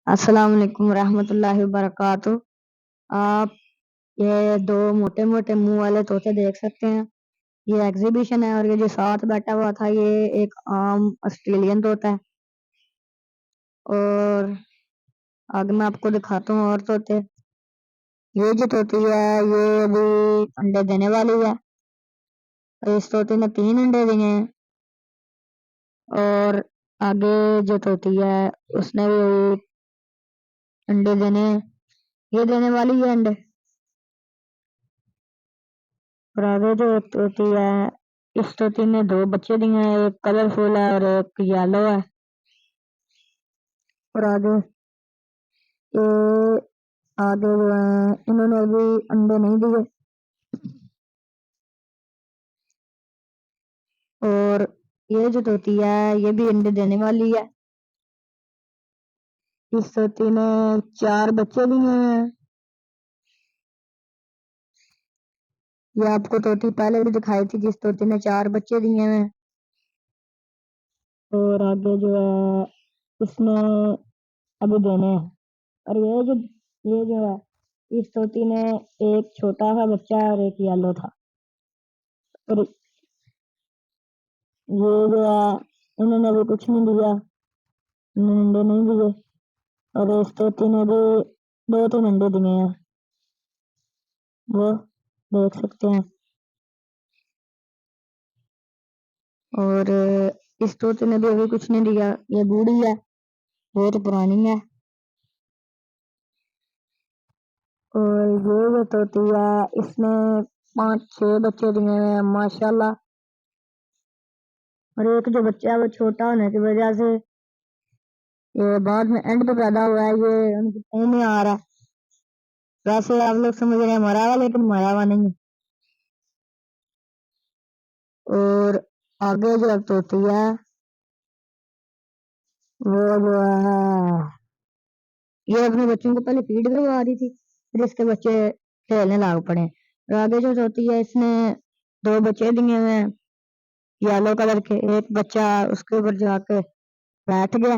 السلام علیکم ورحمۃ اللہ وبرکاتہ۔ آپ یہ دو موٹے موٹے منہ والے طوطے دیکھ سکتے ہیں۔ یہ ایگزیبیشن ہے اور یہ جو ساتھ بیٹھا ہوا تھا یہ ایک عام آسٹریلین طوطا ہے۔ اور آگے میں آپ کو دکھاتا ہوں اور طوطے۔ یہ جو طوطی ہے یہ ابھی انڈے دینے والی ہے۔ اس طوطے نے 3 انڈے دیے ہیں اور آگے جو طوطی ہے اس نے بھی انڈے دینے ہیں، یہ دینے والی ہے انڈے۔ اور آگے جو طوطی ہے اس طوطی نے 2 بچے دیے ہیں، ایک کلرفل ہے اور ایک یلو ہے۔ اور آگے جو ہے انہوں نے ابھی انڈے نہیں دیے۔ اور یہ جو طوطی ہے یہ بھی انڈے دینے والی ہے۔ اس طوطی نے 4 بچے دیے ہیں۔ یہ آپ کو طوطی پہلے بھی دکھائی تھی جس طوطی نے 4 بچے دیے ہیں۔ اور آگے جو ہے اس نے ابھی دینے ہیں۔ اور یہ جو ہے اس طوطی نے ایک چھوٹا سا بچہ اور ایک یلو تھا۔ اور یہ جو ہے انہوں نے ابھی کچھ نہیں دیا، انڈے نہیں دیے۔ اور اس طوطی نے بھی 2-3 انڈے دیے ہیں، وہ دیکھ سکتے ہیں۔ اور اس طوطی نے بھی ابھی کچھ نہیں دیا، یہ بوڑھی ہے، بہت پرانی ہے۔ اور یہ جو طوطی ہے اس نے 5-6 بچے دیے ہیں ماشاءاللہ۔ اور ایک جو بچہ ہے وہ چھوٹا ہونے کی وجہ سے یہ بعد میں اینڈ پہ پیدا ہوا ہے، یہ ان کے منہ میں آ رہا ہے۔ ویسے آپ لوگ سمجھ رہے ہیں مرا ہوا، لیکن مرا ہوا نہیں ہے۔ اور آگے جو طوطی ہے وہ جو ہے یہ اپنے بچوں کو پہلے فیڈ کروا رہی تھی، پھر اس کے بچے کھیلنے لاگ پڑے۔ اور آگے جو طوطی ہے اس نے 2 بچے دیے ہوئے ہیں یلو کلر کے، ایک بچہ اس کے اوپر جا کے بیٹھ گیا۔